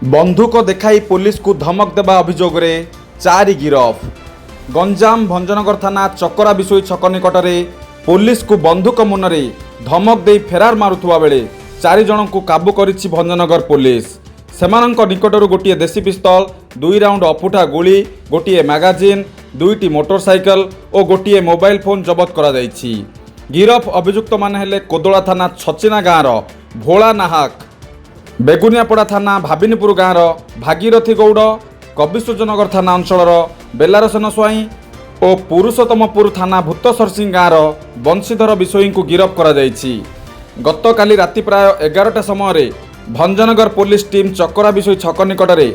बंधुक देखाई पुलिस को धमक देवा अभियोग में 4 गिरफ। गंजाम भंजनगर थाना चकरा बिशोई छक निकट में पुलिस को बंधुक मुନରେ धमक दे फेरार मारुवा बेले 4 जन को काबू करिछि भंजनगर पुलिस। सेमानंक निकटरू गोटे देसी पिस्तल, 2 राउंड अफुटा गुली, गोटे मैगाजिन, 2टी मोटरसाइकल और गोटे मोबाइल फोन जबत करा जायछि। गिरफ अभियुक्त माने हेले कोदोला थाना छचिना गाँवर भोला नाहक, बेगुनियापड़ा थाना भाबिनीपुर गाँवर भागीरथी गौड़, कविसूर्यनगर थाना अंचल बेलारसेन स्वाई और पुरुषोत्तमपुर थाना भूतसरसिंह गाँवर बंशीधर बिशोई को गिरफ करा जायछि। गतकाली राति प्राय 11टा समय भंजनगर पुलिस टीम चकरा बिशोई छक निकट में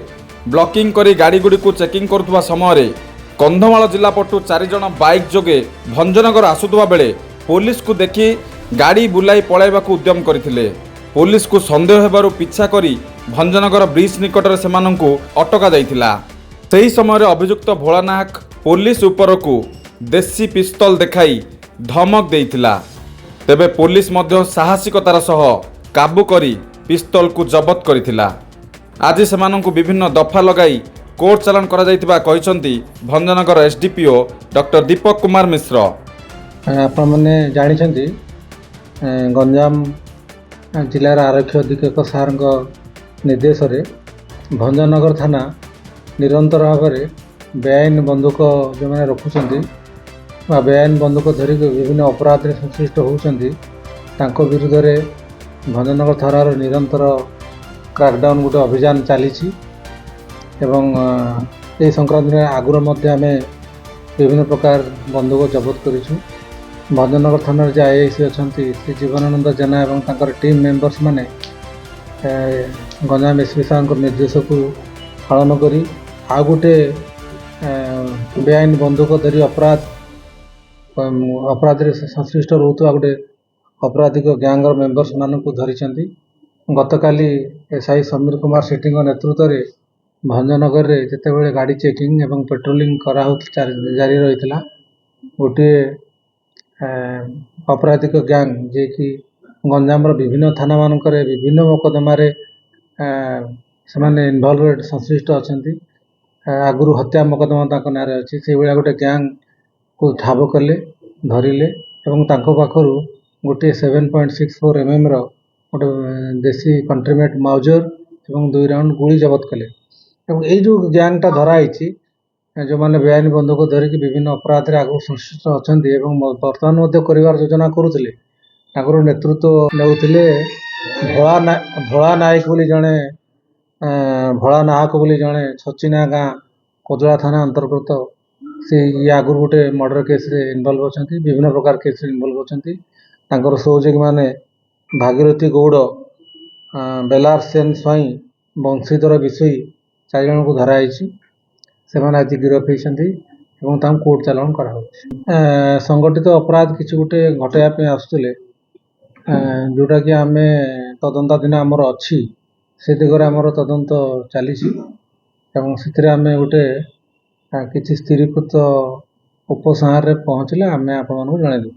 ब्लॉकिंग करी गाड़ी गुड़ी को चेकिंग करुवा समय कंधमाल जिला पटु 4 जन बाइक जोगे भंजनगर आसुवा बेले पुलिस को देखि गाड़ी बुलाई पलाइबा उद्यम करथिले। पुलिस को संदेह हेबारु पिछा करी भंजनगर ब्रिज निकट में सेमानंकु अटका जाइथिला। सही समय अभियुक्त भोला नाहक पुलिस उपरकू देसी पिस्तल देखाई धमक देइथिला। तेबे पुलिस मध्य साहसिकतार सह काबू करी पिस्तल को जबत करिथिला। आज सेमानंकु विभिन्न दफा लगाई कोर्ट चालान करा जाइथिबा कहिसंती भंजनगर एसडीपीओ डॉक्टर दीपक कुमार मिश्र। आपण माने जानिछंती गंजाम जिलार आरक्षी अधीक्षक सार निर्देश भंजनगर थाना निरंतर भाव में बेआईन बंदूक जो मैंने रखुंट बेआईन बंदूक धरिक विभिन्न अपराध में संश्लिष्ट होती विरुद्ध में भंजनगर थानार निरंतर क्रैकडाउन गोटे अभियान चली संक्रांत में आगुरी आम विभिन्न प्रकार बंदूक जबत करूँ। भंजनगर थाना जो आईआईसी अच्छा श्री जीवनानंद जेना और टीम मेंबर्स माने गंजाम एसपी साहब निर्देश को पालन करी आ गोटे बेआईन बंदूक धरी अपराध संश्लिष्ट रोकता गोटे अपराधिक गैंगर मेंबर्स मानक धरी। गतकाली एसआई समीर कुमार सेठी नेतृत्व में भंजनगर में जितेबाला गाड़ी चेकिंग एवं पेट्रोलिंग जारी रही गोटे अपराधिक गैंग जे कि गंजाम विभिन्न थाना मानक विभिन्न मोकदमा से इनवॉल्व संश्लिष्ट अच्छा आगुरी हत्या मोकदमा ना अच्छी से भाया गोटे गैंग को ठाब कले धरिले पाखर गोटे 7.64 mm गोटे देसी कंट्रीमेट माउजर और 2 राउंड गुली जबत कले। यही जो गैंगटा धराई जो मैंने बेआईन बंदूक धरिकी विभिन्न अपराध आगु संश्लिष्ट अच्छा बर्तमान कर योजना करुले नेतृत्व नेउथिले भोला नायक बोली जड़े भोला नाहक बोली जड़े छचिना गाँ कोदला थाना अंतर्गत से ये आगुरी गोटे मर्डर केस इनवॉल्व अच्छा विभिन्न प्रकार केस इनवॉल्व अच्छा सहयोगी मैंने भागीरथी गौड़ बेलारसेन स्वाई बंशीधर बिशोई 4 जन को धराई से आज गिरफ होती कोर्ट चालान कर संगठित अपराध किसी गोटे घटाइवाई आसुले जोटा कि आम तदंताधीन आमर अच्छी से दिगरे आमर तदंत चली आम गोटे किसी स्थिरीकृत उपसंहार पहुँचले आम आपण जनइबू।